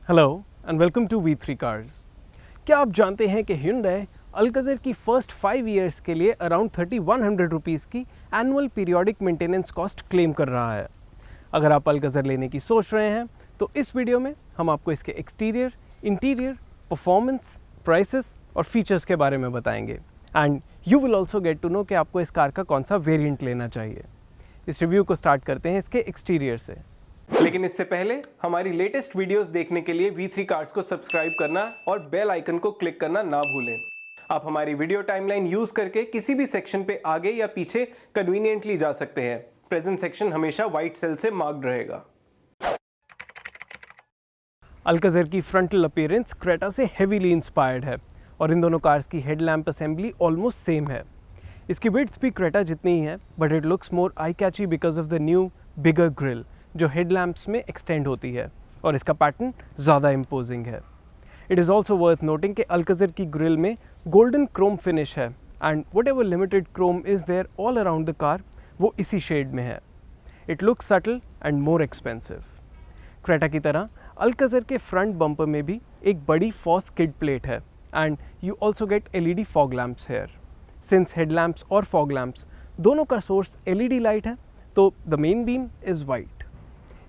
Hello and welcome to V3 cars. क्या आप जानते हैं कि Hyundai अल्कज़र की फर्स्ट 5 इयर्स के लिए अराउंड 3100 रुपीज़ की annual periodic maintenance cost claim कर रहा है। अगर आप अल्कज़र लेने की सोच रहे हैं तो इस वीडियो में हम आपको इसके एक्सटीरियर, इंटीरियर, परफॉर्मेंस, प्राइसेस और फीचर्स के बारे में बताएंगे and you will also get to know कि आपको इस कार का कौन सा वेरिएंट लेना चाहिए। इस रिव्यू को स्टार्ट करते हैं इसके एक्सटीरियर से। लेकिन इससे पहले हमारी लेटेस्ट वीडियोस देखने के लिए V3 कार्ड्स को सब्सक्राइब करना और बेल आइकन को क्लिक करना ना भूलें। आप हमारी वीडियो टाइमलाइन यूज करके किसी भी सेक्शन पे आगे या पीछे कन्वीनियंटली जा सकते हैं। प्रेजेंट सेक्शन हमेशा व्हाइट सेल से मार्क्ड रहेगा। अल्कज़र की फ्रंटल अपीयरेंस क्रेटा से हेवीली इंस्पायर्ड है और इन दोनों कार्स की हेडलैम्प असेंबली ऑलमोस्ट सेम है। इसकी विड्थ भी क्रेटा जितनी ही है, but it looks more eye catchy because of the new bigger grille जो हेडलैम्प्स में एक्सटेंड होती है और इसका पैटर्न ज़्यादा इम्पोजिंग है। It is also worth noting कि अल्कज़र की ग्रिल में गोल्डन क्रोम फिनिश है and whatever limited chrome is there all around the car वो इसी शेड में है। It looks subtle and more expensive. Creta की तरह अल्कज़र के फ्रंट बम्पर में भी एक बड़ी फॉस किड प्लेट है and you also get LED fog lamps here. Since headlamps और फॉग लैम्प्स दोनों का सोर्स LED लाइट है तो the main beam is white.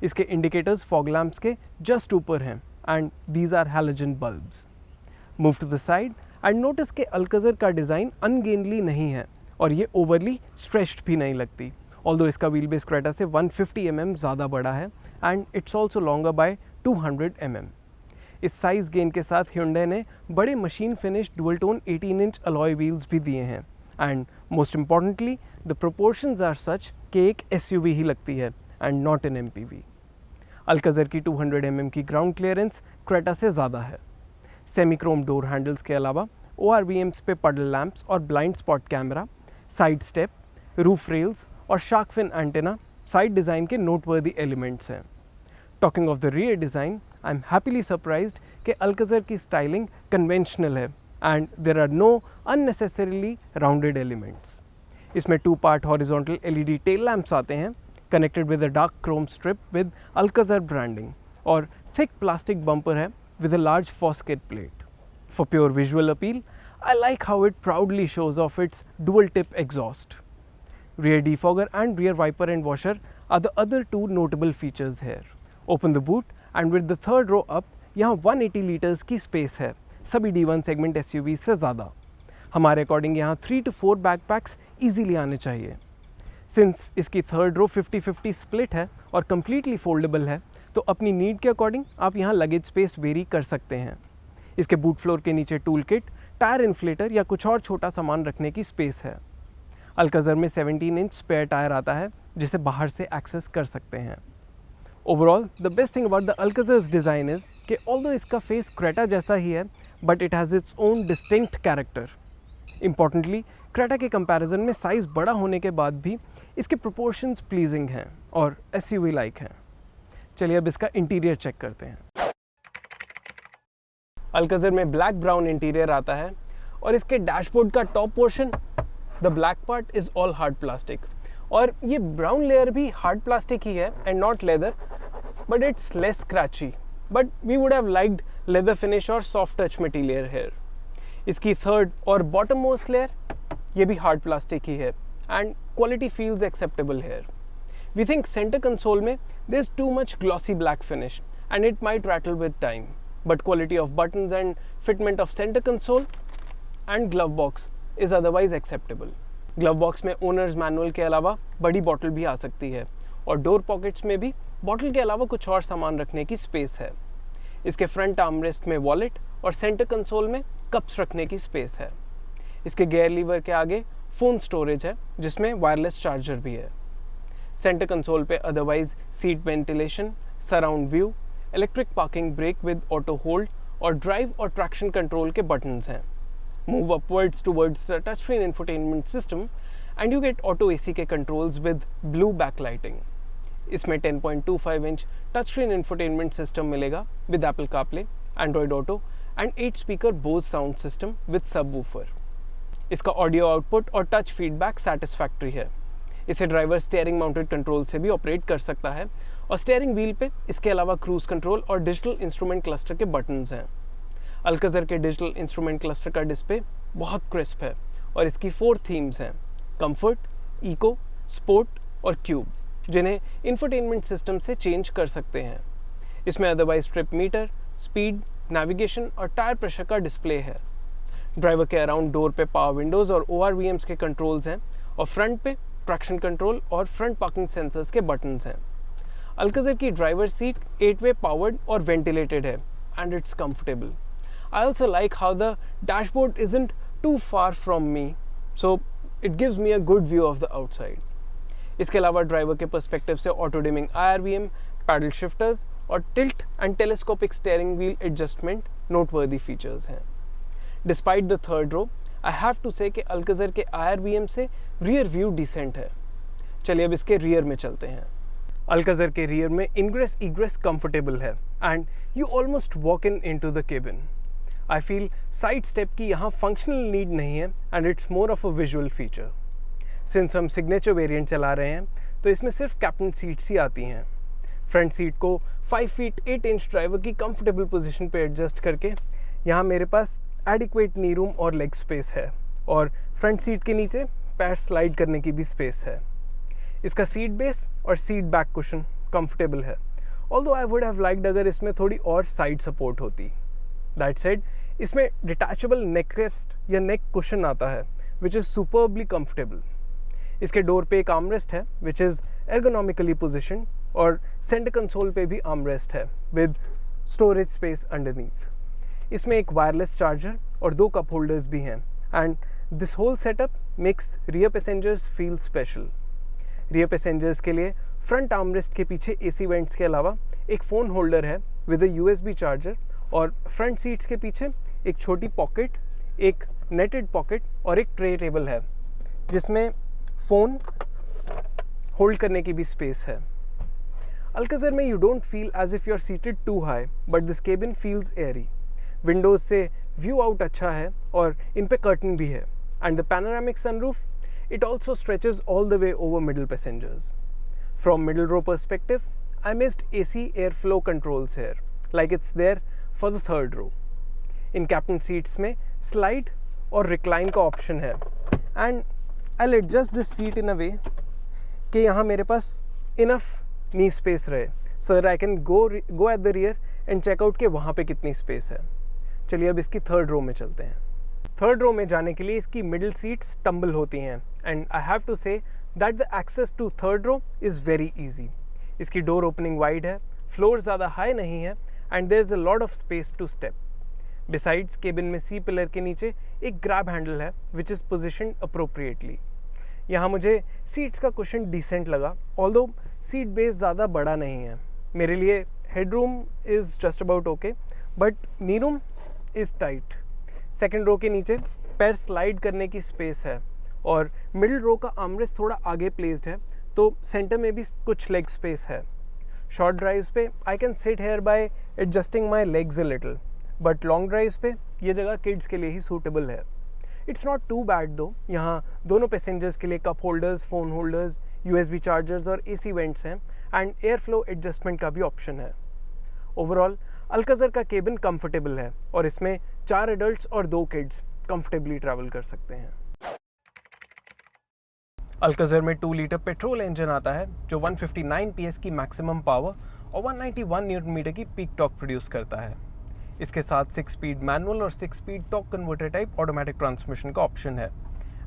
इसके इंडिकेटर्स फॉग लैम्प्स के जस्ट ऊपर हैं and these are halogen bulbs. Move to the side and notice के अल्कज़र का डिज़ाइन अनगेनली नहीं है और ये ओवरली स्ट्रेच्ड भी नहीं लगती, ऑल्दो इसका व्हील बेस क्रेटा से 150 mm ज़्यादा बड़ा है and it's also longer by 200 mm। इस साइज़ गेन के साथ Hyundai ने बड़े machine finish dual tone 18 inch alloy wheels भी दिए हैं and most importantly the proportions are such कि एक SUV ही लगती है and not an MPV। Alcazar की 200 mm की ग्राउंड क्लियरेंस क्रेटा से ज़्यादा है। सेमी क्रोम डोर हैंडल्स के अलावा ORVMs पे पडल लैंप्स और blind spot camera, side step, roof rails और shark fin antenna side design के नोटवर्दी एलिमेंट्स हैं। Talking of the rear design, I am happily surprised कि अल्कज़र की styling conventional है and there are no unnecessarily rounded elements. इसमें 2 part horizontal LED tail lamps आते हैं connected with a dark chrome strip with Alcazar branding और thick plastic bumper है with a large Foskett plate. For pure visual appeal, I like how it proudly shows off its dual tip exhaust. Rear defogger and rear wiper and washer are the other 2 notable features here. Open the boot and with the third row up, यहाँ 180 liters की space है, सभी D1 segment SUV से ज़्यादा। हमारे according यहाँ 3 to 4 backpacks easily आने चाहिए। सिंस इसकी थर्ड रो 50-50 स्प्लिट है और कम्प्लीटली फोल्डेबल है तो अपनी नीड के अकॉर्डिंग आप यहाँ लगेज स्पेस वेरी कर सकते हैं। इसके बूट फ्लोर के नीचे टूल किट, टायर इन्फ्लेटर या कुछ और छोटा सामान रखने की स्पेस है। अल्कज़र में 17 इंच स्पेयर टायर आता है जिसे बाहर से एक्सेस कर सकते हैं। Overall the best thing about the Alcazar's design is कि ऑल्दो इसका फेस क्रेटा जैसा ही है but it has its own distinct character. Importantly Creta के कंपैरिजन में साइज़ बड़ा होने के बाद भी इसके प्रोपोर्शंस प्लीजिंग हैं और SUV लाइक हैं। चलिए अब इसका इंटीरियर चेक करते हैं। अल्कज़र में ब्लैक ब्राउन इंटीरियर आता है और इसके डैशबोर्ड का top portion, the black part is all hard plastic और ये ब्राउन लेयर भी हार्ड प्लास्टिक ही है and not leather, but it's less scratchy, but we would have liked leather finish और सॉफ्ट टच मटीरियल हेयर। इसकी third और bottom most layer ये भी हार्ड प्लास्टिक ही है and quality feels acceptable here. We think center console में there's too much glossy black finish and it might rattle with time, but quality of buttons and fitment of center console and glove box is otherwise acceptable. Glove box में owners manual के अलावा बड़ी bottle भी आ सकती है और door pockets में भी बॉटल के अलावा कुछ और सामान रखने की स्पेस है। इसके फ्रंट आर्मरेस्ट में वॉलेट और सेंटर कंसोल में कप्स रखने की स्पेस है। इसके गियर लीवर के आगे फ़ोन स्टोरेज है जिसमें वायरलेस चार्जर भी है। सेंटर कंसोल पे otherwise seat ventilation, surround view, electric parking brake with auto hold और ड्राइव और ट्रैक्शन कंट्रोल के बटन्स हैं। Move upwards towards the touch screen infotainment system and you get auto AC के controls with blue backlighting. इसमें 10.25 inch touch screen infotainment system मिलेगा with Apple CarPlay, Android Auto and 8 speaker Bose sound system with subwoofer. इसका audio output और touch feedback सैटिस्फैक्ट्री है। इसे driver steering mounted control से भी operate कर सकता है और स्टीयरिंग व्हील पे इसके अलावा क्रूज कंट्रोल और डिजिटल इंस्ट्रूमेंट क्लस्टर के बटन्स हैं। अल्काज़र के डिजिटल इंस्ट्रूमेंट क्लस्टर का डिस्प्ले बहुत क्रिस्प है और इसकी 4 थीम्स हैं: कंफर्ट, इको, स्पोर्ट और क्यूब, जिन्हें इंफोटेनमेंट सिस्टम से चेंज कर सकते हैं। इसमें otherwise trip meter, speed, navigation और टायर प्रेशर का डिस्प्ले है। ड्राइवर के अराउंड डोर पे पावर विंडोज़ और ORVMs के कंट्रोल्स हैं और फ्रंट पे ट्रैक्शन कंट्रोल और फ्रंट पार्किंग सेंसर्स के बटन्स हैं। अल्काज़र की ड्राइवर सीट 8-वे पावर्ड और वेंटिलेटेड है and it's comfortable. I also like how the dashboard isn't too far from me, so it gives me a good view of the outside. इसके अलावा driver के perspective से auto dimming IRVM, paddle shifters और tilt and telescopic steering wheel adjustment noteworthy features हैं। Despite the third row, I have to say कि Alcazar के IRVM से rear view decent है। चलिए अब इसके रियर में चलते हैं। अल्काज़र के रियर में इनग्रेस इग्रेस कंफर्टेबल है and you almost walk into the cabin. I feel side step की यहाँ फंक्शनल नीड नहीं है and it's more of a visual feature. Since हम सिग्नेचर वेरिएंट चला रहे हैं तो इसमें सिर्फ कैप्टन सीट्स ही आती हैं। फ्रंट सीट को 5 फीट 8 इंच ड्राइवर की कंफर्टेबल पोजीशन पे एडजस्ट करके यहाँ मेरे पास एडिक्वेट नी रूम और लेग स्पेस है और फ्रंट सीट के नीचे पैर स्लाइड करने की भी स्पेस है। इसका सीट बेस और सीट बैक कुशन कंफर्टेबल है, although I would have liked अगर इसमें थोड़ी और साइड सपोर्ट होती। दैट सेड, इसमें डिटैचेबल नेक रेस्ट या नेक कुशन आता है विच इज़ सुपर्बली कंफर्टेबल। इसके डोर पे एक आर्मरेस्ट है विच इज़ एर्गोनॉमिकली पोजिशन और सेंटर कंसोल पे भी आर्मरेस्ट है विद स्टोरेज स्पेस अंडरनीथ। इसमें एक वायरलेस चार्जर और 2 कप होल्डर्स भी हैं and this whole setup makes rear passengers feel special. Rear passengers के लिए फ्रंट आर्मरेस्ट के पीछे AC वेंट्स के अलावा एक फ़ोन होल्डर है विद अ USB चार्जर और फ्रंट सीट्स के पीछे एक छोटी पॉकेट, एक नेटेड पॉकेट और एक ट्रे टेबल है जिसमें फ़ोन होल्ड करने की भी स्पेस है। अल्काज़र में you don't feel as if you are seated too high but this cabin feels airy. Windows से व्यू आउट अच्छा है और इन पे कर्टन भी है and the panoramic sunroof it also stretches all the way over middle passengers. From middle row perspective, I missed AC airflow controls here, like it's there for the third row. इन captain seats में slide और recline का option है and I will adjust this seat in a way कि यहाँ मेरे पास enough knee space रहे so that I can go at the rear and check out के वहाँ पे कितनी स्पेस है। चलिए अब इसकी थर्ड रो में चलते हैं। थर्ड रो में जाने के लिए इसकी मिडिल सीट्स टम्बल होती हैं and I have to say that the access to third row is very easy. इसकी डोर ओपनिंग वाइड है, फ्लोर ज़्यादा हाई नहीं है and there is a lot of space to step. Besides cabin में C pillar के नीचे एक grab handle है विच इज़ पोजिशन्ड अप्रोप्रिएटली। यहाँ मुझे सीट्स का कुशन डिसेंट लगा, ऑल्दो सीट बेस ज़्यादा बड़ा नहीं है। मेरे लिए headroom is just about okay but knee room is tight. Second row के नीचे पैर स्लाइड करने की स्पेस है और मिडिल रो का आर्मरेस्ट थोड़ा आगे प्लेस्ड है तो सेंटर में भी कुछ लेग स्पेस है। शॉर्ट ड्राइव्स पे I can sit here bye adjusting my legs a little but long drives पे ये जगह किड्स के लिए ही सूटेबल है। इट्स नॉट टू बैड दो, यहाँ दोनों पैसेंजर्स के लिए cup holders, phone holders, USB chargers और AC वेंट्स हैं एंड एयर फ्लो एडजस्टमेंट का भी ऑप्शन है। ओवरऑल अल्काज़र का केबिन कंफर्टेबल है और इसमें 4 एडल्ट्स और 2 किड्स कंफर्टेबली ट्रैवल कर सकते हैं। अल्काज़र में 2 लीटर पेट्रोल इंजन आता है जो 159 PS की मैक्सिमम पावर और 191 न्यूटन मीटर की पीक टॉर्क प्रोड्यूस करता है। इसके साथ 6 स्पीड मैनुअल और 6 speed torque converter type automatic transmission का ऑप्शन है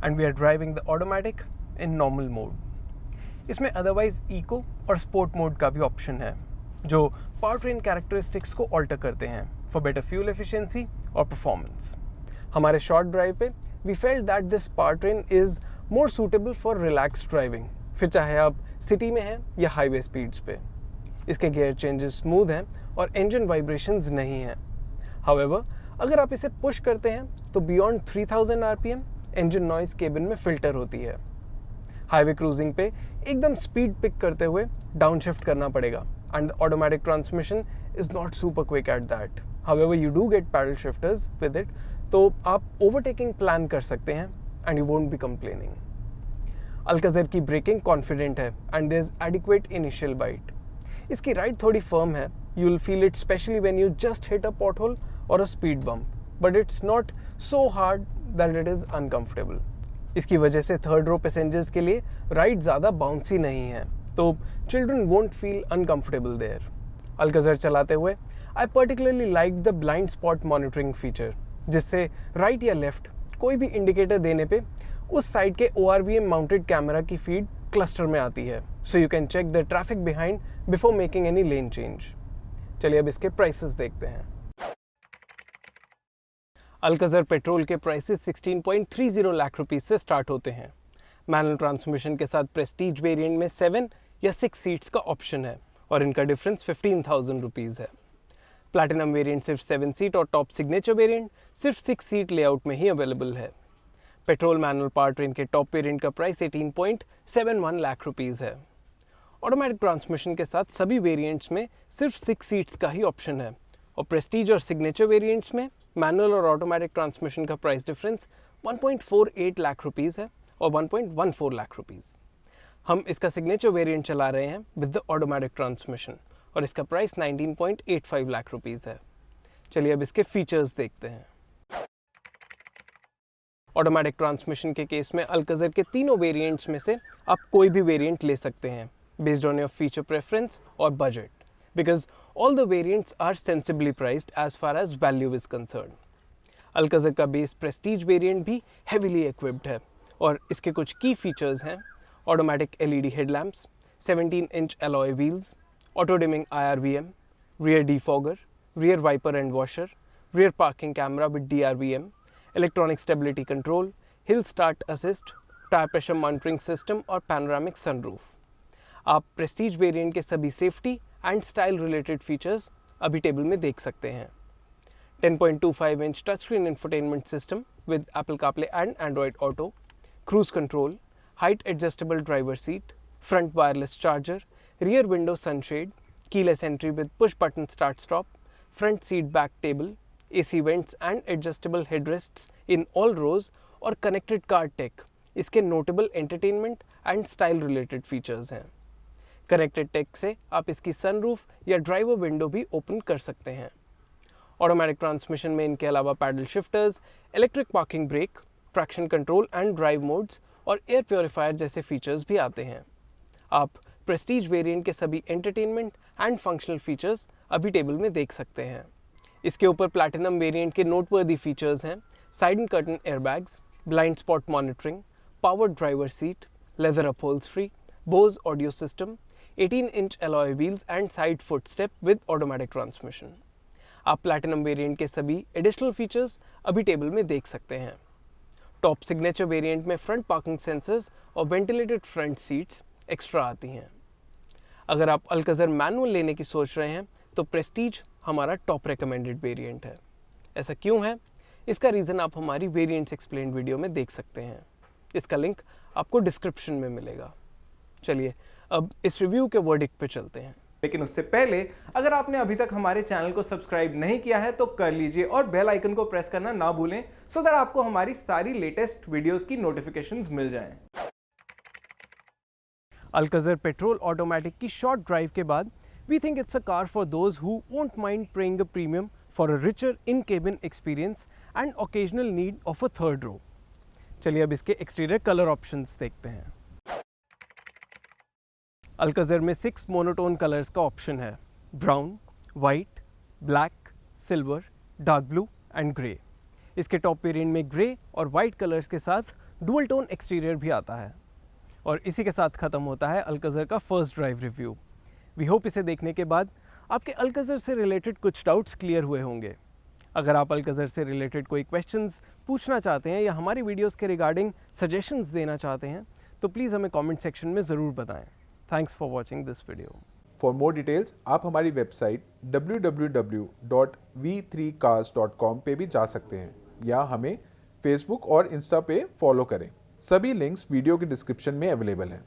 and we are driving the automatic in normal mode. इसमें अदरवाइज इको और स्पोर्ट मोड का भी ऑप्शन है जो पावर ट्रेन कैरेक्टरिस्टिक्स को ऑल्टर करते हैं फॉर बेटर फ्यूल एफिशिएंसी और परफॉर्मेंस। हमारे शॉर्ट ड्राइव पे we felt that this power train is more suitable for relax driving, फिर चाहे आप सिटी में हैं या हाईवे स्पीड्स पे। इसके गियर चेंजेस स्मूथ हैं और इंजन वाइब्रेशंस नहीं हैं। हाउएवर अगर आप इसे पुश करते हैं तो beyond 3000 RPM engine noise cabin में फिल्टर होती है। हाईवे क्रूजिंग पे एकदम स्पीड पिक करते हुए डाउन शिफ्ट करना पड़ेगा and automatic transmission is not super quick at that. However you do get paddle shifters with it, तो आप ओवरटेकिंग प्लान कर सकते हैं and you won't be complaining. Alcazar की ब्रेकिंग कॉन्फिडेंट है and there is adequate initial bite. इसकी ride थोड़ी firm है, you will feel it specially when you just hit a pothole और a speed bump, but it's not so hard that it is uncomfortable. इसकी वजह से third row passengers के लिए ride ज़्यादा बाउंसी नहीं है, तो children won't feel uncomfortable there. Alcazar चलाते हुए I particularly like the blind spot monitoring feature, जिससे राइट या लेफ्ट कोई भी इंडिकेटर देने पे उस साइड के ORVM माउंटेड कैमरा की फीड क्लस्टर में आती है, so you can check the traffic behind before making any lane change. चलिए अब इसके प्राइसेस देखते हैं। अल्काज़र पेट्रोल के प्राइसेस 16.30 लाख रुपीस से स्टार्ट होते हैं। मैनुअल ट्रांसमिशन के साथ प्रेस्टीज वेरिएंट में 7 या 6 सीट्स का ऑप्शन है और इनका डिफरेंस 15,000 रुपीज़ है। प्लैटिनम वेरिएंट सिर्फ 7 सीट और टॉप सिग्नेचर वेरिएंट सिर्फ 6 सीट लेआउट में ही अवेलेबल है। पेट्रोल मैनुअल पावर ट्रेन के टॉप वेरिएंट का प्राइस 18.71 लाख रुपीज़ है। ऑटोमेटिक ट्रांसमिशन के साथ सभी वेरिएंट्स में सिर्फ 6 सीट्स का ही ऑप्शन है और प्रेस्टीज और सिग्नेचर वेरिएंट्स में मैनुअल और ऑटोमेटिक ट्रांसमिशन का प्राइस डिफरेंस 1.48 लाख रुपीज़ है और 1.14 लाख रुपीज़। हम इसका सिग्नेचर वेरिएंट चला रहे हैं विद द ऑटोमेटिक ट्रांसमिशन और इसका प्राइस 19.85 लाख रुपीज़ है। चलिए अब इसके फीचर्स देखते हैं। ऑटोमेटिक ट्रांसमिशन के केस में अल्काज़र के तीनों वेरिएंट्स में से आप कोई भी वेरिएंट ले सकते हैं based on your feature preference और budget, because all the variants are sensibly priced as far as value is concerned. Alcazar का बेस प्रेस्टीज वेरिएंट भी heavily equipped है और इसके कुछ की फीचर्स हैं: automatic LED headlamps, 17 inch alloy wheels, auto dimming IRVM, rear defogger, rear wiper and washer, rear parking camera with DRVM, electronic stability control, hill start assist, tire pressure monitoring system और panoramic sunroof। आप prestige variant के सभी safety and style related features अभी table में देख सकते हैं। 10.25 inch touch screen infotainment system with Apple CarPlay and Android Auto, cruise control, height adjustable driver seat, front wireless charger, rear window sunshade, keyless entry with push button start stop, front seat back table, AC vents and adjustable headrests in all rows और connected car tech इसके notable entertainment and style related features हैं। Connected take से आप इसकी sunroof या driver window भी open कर सकते हैं। ऑटोमेटिक ट्रांसमिशन में इनके अलावा paddle shifters, electric parking break, traction control and drive modes और एयर प्योरीफायर जैसे फीचर्स भी आते हैं। आप प्रेस्टीज वेरिएंट के सभी एंटरटेनमेंट एंड फंक्शनल फीचर्स अभी टेबल में देख सकते हैं। इसके ऊपर प्लैटिनम वेरिएंट के नोटवर्दी फीचर्स हैं: side and curtain airbags, blind spot monitoring, powered driver seat, leather upholstery, Bhoj audio system, 18 inch alloy wheels and side footstep with automatic transmission। आप प्लैटिनम वेरिएंट के सभी एडिशनल फीचर्स अभी table में देख सकते हैं। Top signature variant में front parking sensors और वेंटिलेटेड फ्रंट सीट्स एक्स्ट्रा आती हैं। अगर आप अल्काज़र मैनुअल लेने की सोच रहे हैं तो प्रेस्टीज हमारा टॉप रिकमेंडेड वेरिएंट है। ऐसा क्यों है? इसका रीज़न आप हमारी वेरिएंट्स एक्सप्लेन्ड वीडियो में देख सकते हैं। इसका लिंक आपको डिस्क्रिप्शन में मिलेगा। चलिए अब इस रिव्यू के वर्डिक्ट पे चलते हैं, लेकिन उससे पहले अगर आपने अभी तक हमारे चैनल को सब्सक्राइब नहीं किया है तो कर लीजिए और बेल आइकन को प्रेस करना ना भूलें सो दैट आपको हमारी सारी लेटेस्ट वीडियोस की नोटिफिकेशंस मिल जाएं। अल्काज़र पेट्रोल ऑटोमेटिक की शॉर्ट ड्राइव के बाद we think it's a car for those who won't mind paying a premium for a richer in cabin experience and occasional need of a third row. चलिए अब इसके exterior colour options देखते हैं। Alcazar में 6 monotone colours का option है: brown, white, black, silver, dark blue and grey. इसके top variant में ग्रे और वाइट कलर्स के साथ डुअल टोन एक्सटीरियर भी आता है। और इसी के साथ ख़त्म होता है अल्काज़र का first drive review. We hope इसे देखने के बाद आपके अल्काज़र से रिलेटेड कुछ डाउट्स क्लियर हुए होंगे। अगर आप अल्काज़र से रिलेटेड कोई क्वेश्चंस पूछना चाहते हैं या हमारी वीडियोस के रिगार्डिंग सजेशंस देना चाहते हैं तो प्लीज़ हमें कमेंट सेक्शन में ज़रूर बताएं। Thanks for watching this video. For more details आप हमारी वेबसाइट www.v3cars.com पे भी जा सकते हैं या हमें फेसबुक और इंस्टा पे फॉलो करें। सभी लिंक्स वीडियो के डिस्क्रिप्शन में अवेलेबल हैं।